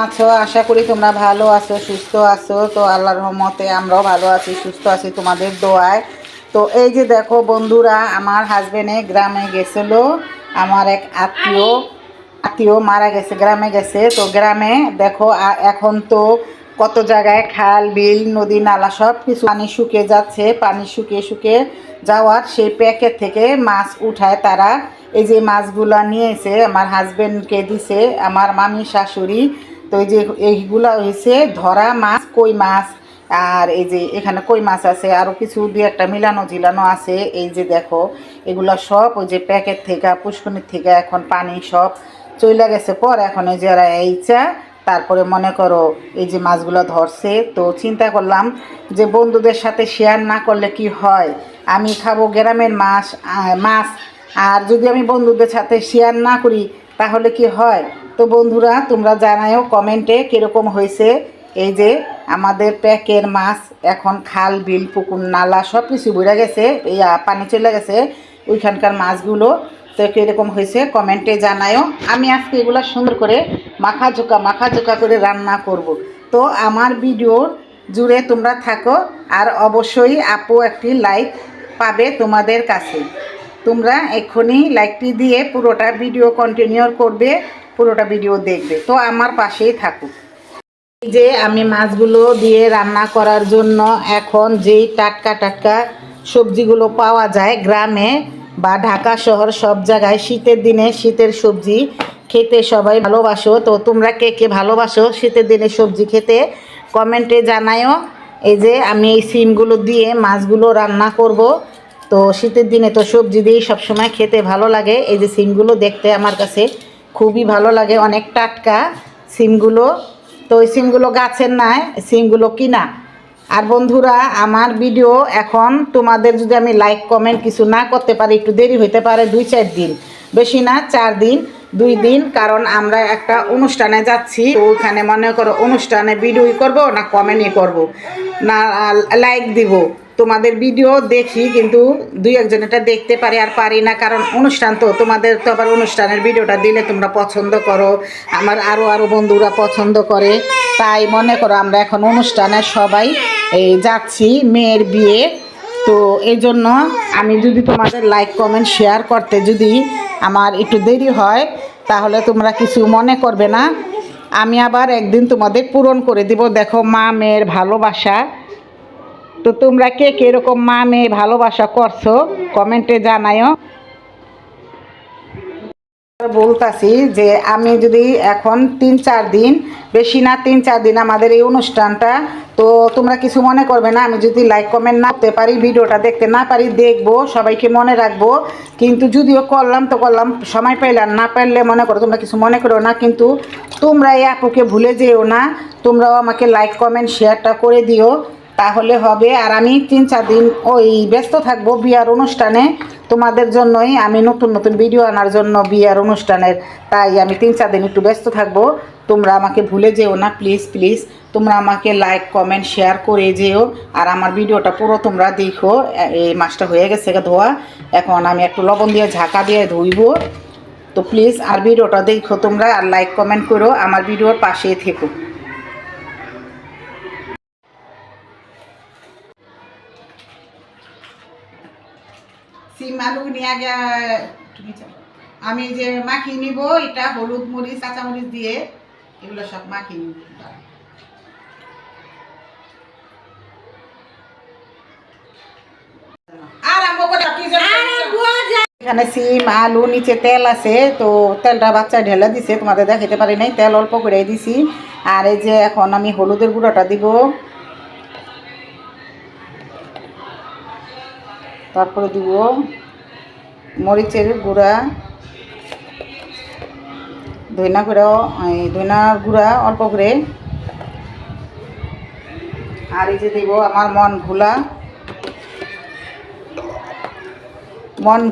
আছো? আশা করি তোমরা ভালো আছো, সুস্থ আছো। তো আল্লাহর রহমতে আমরাও ভালো আছি, সুস্থ আছি তোমাদের দোয়ায়। তো এই যে দেখো বন্ধুরা, আমার হাজবেন্ডে গ্রামে গেছিলো। আমার এক আত্মীয় মারা গেছে, গ্রামে গেছে। তো গ্রামে দেখো এখন তো কত জায়গায় খাল বিল নদী নালা সব কিছু পানি শুকিয়ে যাচ্ছে। পানি শুকিয়ে শুকিয়ে যাওয়ার সেই প্যাকেট থেকে মাছ উঠায় তারা। এই যে মাছগুলা নিয়েছে আমার হাজবেন্ডকে দিছে আমার মামি শাশুড়ি। তো এই যে এইগুলা হয়েছে ধরা মাছ, কই মাছ। আর এই যে এখানে কই মাছ আছে, আরও কিছু দিয়ে একটা মিলানো ঝিলানো আছে। এই যে দেখো এগুলা সব ওই যে প্যাকেট থেকে পুষ্কনির থেকে এখন পানি সব চলে গেছে। পর এখন এই যারা এইচা তারপরে মনে করো এই যে মাছগুলো ধরছে। তো চিন্তা করলাম যে বন্ধুদের সাথে শেয়ার না করলে কি হয়, আমি খাবো গ্রামের মাছ আর যদি আমি বন্ধুদের সাথে শেয়ার না করি তাহলে কি হয়। তো বন্ধুরা তোমরা জানাও কমেন্টে কীরকম হয়েছে। এই যে আমাদের প্যাকের মাছ এখন খাল বিল পুকুর নালা সব কিছু বেড়ে গেছে, পানি চলে গেছে ওইখানকার মাছগুলো। তো কীরকম হয়েছে কমেন্টে জানায়ও। আমি আজকে এগুলো সুন্দর করে মাখা ঝোঁকা করে রান্না করব। তো আমার ভিডিও জুড়ে তোমরা থাকো আর অবশ্যই আপু একটি লাইক পাবে তোমাদের কাছে। তোমরা এক্ষুনি লাইকটি দিয়ে পুরোটা ভিডিও কন্টিনিউ করবে, পুরোটা ভিডিও দেখবে। তো আমার পাশেই থাকো। এই যে আমি মাছগুলো দিয়ে রান্না করার জন্য এখন যেই টাটকা টাটকা সবজিগুলো পাওয়া যায় গ্রামে বা ঢাকা শহর সব জায়গায়, শীতের দিনে শীতের সবজি খেতে সবাই ভালোবাসো। তো তোমরা কে কে ভালোবাসো শীতের দিনে সবজি খেতে কমেন্টে জানায়ও। এই যে আমি এই সিমগুলো দিয়ে মাছগুলো রান্না করব। তো শীতের দিনে তো সবজি দিয়েই সবসময় খেতে ভালো লাগে। এই যে সিমগুলো দেখতে আমার কাছে খুবই ভালো লাগে, অনেক টাটকা সিমগুলো। তো ওই সিমগুলো গাছের নয়, সিমগুলো কিনা। আর বন্ধুরা আমার ভিডিও এখন তোমাদের যদি আমি লাইক কমেন্ট কিছু না করতে পারি, একটু দেরি হইতে পারে 2-4 দিন, বেশি না 4 দিন 2 দিন। কারণ আমরা একটা অনুষ্ঠানে যাচ্ছি, তো ওইখানে মনে করো অনুষ্ঠানে ভিডিওই করব না কমেন্টই করব না লাইক দিব। তোমাদের ভিডিও দেখি কিন্তু 2-1 জন এটা দেখতে পারি আর পারি না, কারণ অনুষ্ঠান তো তোমাদের তো আবার অনুষ্ঠানের ভিডিওটা দিলে তোমরা পছন্দ করো, আমার আরও বন্ধুরা পছন্দ করে। তাই মনে করো আমরা এখন অনুষ্ঠানে সবাই যাচ্ছি, মেয়ের বিয়ে। তো এই জন্য আমি যদি তোমাদের লাইক কমেন্ট শেয়ার করতে যদি আমার একটু দেরি হয় তাহলে তোমরা কিছু মনে করবে না। আমি আবার একদিন তোমাদের পূরণ করে দিব। দেখো মা মেয়ের ভালোবাসা। তো তোমরা কে কে এরকম মা মেয়ে ভালোবাসা করছো কমেন্টে জানায়ও। বলতাছি যে আমি যদি এখন 3-4 দিন, বেশি না 3-4 দিন আমাদের এই অনুষ্ঠানটা, তো তোমরা কিছু মনে করবে না। আমি যদি লাইক কমেন্ট না করতে পারি, ভিডিওটা দেখতে না পারি, দেখবো সবাইকে মনে রাখবো। কিন্তু যদিও করলাম তো করলাম, সময় পাইলাম না পারলে মনে করো তোমরা কিছু মনে করো না। কিন্তু তোমরা এই আপুকে ভুলে যেও না, তোমরাও আমাকে লাইক কমেন্ট শেয়ারটা করে দিও, তাহলে হবে। আর আমি 3-4 দিন ওই ব্যস্ত থাকবো বিয়ার অনুষ্ঠানে, তোমাদের জন্যই আমি নতুন নতুন ভিডিও আনার জন্য বিয়ার অনুষ্ঠানের। তাই আমি 3-4 দিন একটু ব্যস্ত থাকবো। তোমরা আমাকে ভুলে যেও না, প্লিজ প্লিজ তোমরা আমাকে লাইক কমেন্ট শেয়ার করে যেও। আর আমার ভিডিওটা পুরো তোমরা দেখো। এই মাছটা হয়ে গেছে ধোয়া, এখন আমি একটু লবণ দিয়ে ঝাঁকা দিয়ে ধুইব। তো প্লিজ আর ভিডিওটা দেখো তোমরা, আর লাইক কমেন্ট করো, আমার ভিডিওর পাশেই থেকো। সিম আলু নিয়ে গিয়ে আমি যে মাখিয়ে নিব, এটা হলুদ মরিচ কাঁচামরিচ দিয়ে এগুলো সব মাখিয়ে নিব। এখানে সিম আলু, নিচে তেল আছে। তো তেলটা বাচ্চা ঢেলে দিছে, তোমাদের দেখাতে পারি নাই, তেল অল্প করে দিছি। আর এই যে এখন আমি হলুদের গুঁড়োটা দিব, তারপরে দিব মরিচের গুঁড়া, ধইনার গুঁড়া অল্প করে। আর এই যে দিব আমার মন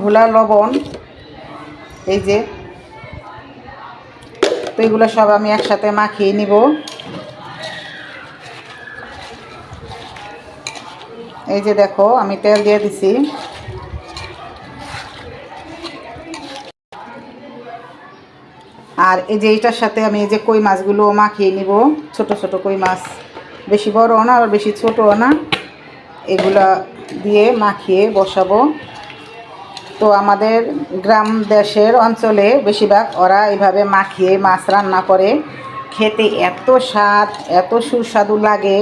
ভোলা লবণ। এই যে তো এগুলো সব আমি একসাথে মাখিয়ে নিব। এই যে দেখো আমি তেল দিয়ে দিছি। আর এই যে এটার সাথে আমি এই যে কই মাছগুলো মাখিয়ে নিব, ছোট ছোট কই মাছ, বেশি বড়ও না আর বেশি ছোটও না, এগুলা দিয়ে মাখিয়ে বসাবো। তো আমাদের গ্রাম দেশের অঞ্চলে বেশিরভাগ ওরা এইভাবে মাখিয়ে মাছ রান্না করে, খেতে এত স্বাদ, এত সুস্বাদু লাগে,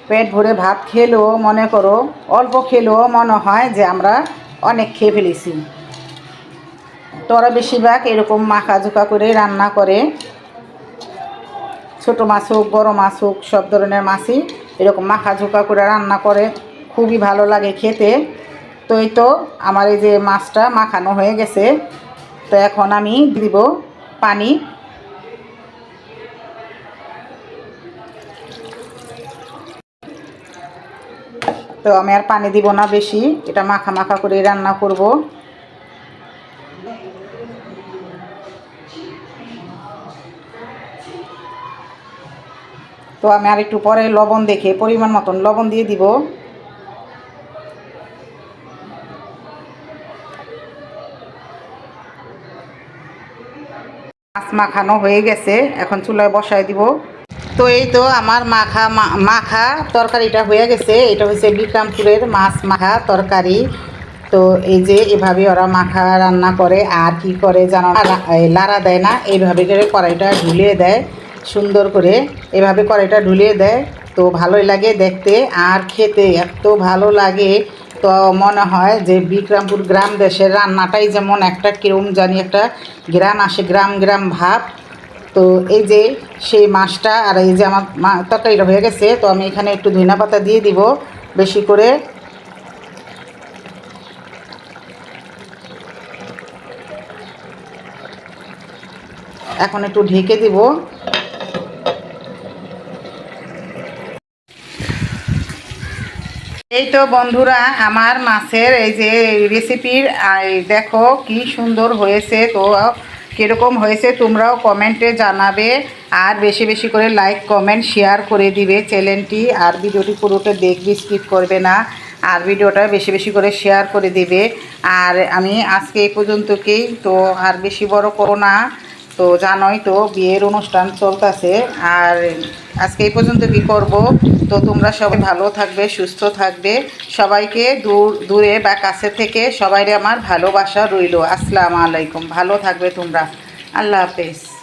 পেট ভরে ভাত খেলেও মনে করো, অল্প খেলেও মনে হয় যে আমরা অনেক খেয়ে ফেলেছি। তো ওরা বেশিরভাগ এরকম মাখা ঝোঁকা করে রান্না করে, ছোটো মাছ হোক বড়ো মাছ হোক সব ধরনের মাছই এরকম মাখা ঝোঁকা করে রান্না করে, খুবই ভালো লাগে খেতে। তো এই তো আমার এই যে মাছটা মাখানো হয়ে গেছে, তো এখন আমি দিব পানি। তো আমি আর পানি দিব না বেশি, এটা মাখা মাখা করে রান্না করব। তো আমি আর একটু পরে লবণ দেখে পরিমাণ মতন লবণ দিয়ে দিব। মাছ মাখানো হয়ে গেছে, এখন চুলায় বসায় দিব। তো এই তো আমার মাখা তরকারিটা হয়ে গেছে। এটা হচ্ছে বিক্রমপুরের মাছ মাখা তরকারি। তো এই যে এভাবে ওরা মাখা রান্না করে, আর কি করে জানো না, লাড়া দেয় না, এইভাবে করে কড়াইটা ঢুলিয়ে দেয় সুন্দর করে, এভাবে কড়াইটা ঢুলিয়ে দেয়। তো ভালোই লাগে দেখতে আর খেতে এত ভালো লাগে। তো মনে হয় যে বিক্রমপুর গ্রাম দেশের রান্নাটাই যেমন একটা কিরম জানি একটা গ্রাম আসে, গ্রাম গ্রাম ভাব। তো এই যে সেই মাছটা আর এই যে আমার তরকারিটা হয়ে গেছে, তো আমি এখানে একটু ধনিয়া পাতা দিয়ে দিব বেশি করে। এখন একটু ঢেকে দিব। এই তো বন্ধুরা আমার মাছের এই যে রেসিপির দেখো কি সুন্দর হয়েছে। তো কীরকম হয়েছে তোমরাও কমেন্টে জানাবে, আর বেশি বেশি করে লাইক কমেন্ট শেয়ার করে দিবে চ্যানেলটি, আর ভিডিওটি পুরোটা দেখবি, স্কিপ করবে না, আর ভিডিওটা বেশি বেশি করে শেয়ার করে দিবে। আর আমি আজকে এই পর্যন্তকেই, তো আর বেশি বড় করো না, তো জানোই তো বিয়ের অনুষ্ঠান চলতেছে, আর আজকে এই পর্যন্ত কি করব। তো তোমরা সবাই ভালো থাকবে, সুস্থ থাকবে, সবাইকে দূরে বা কাছে থেকে সবাইরে আমার ভালোবাসা রইল। আসসালামু আলাইকুম, ভালো থাকবে তোমরা, আল্লাহ হাফেজ।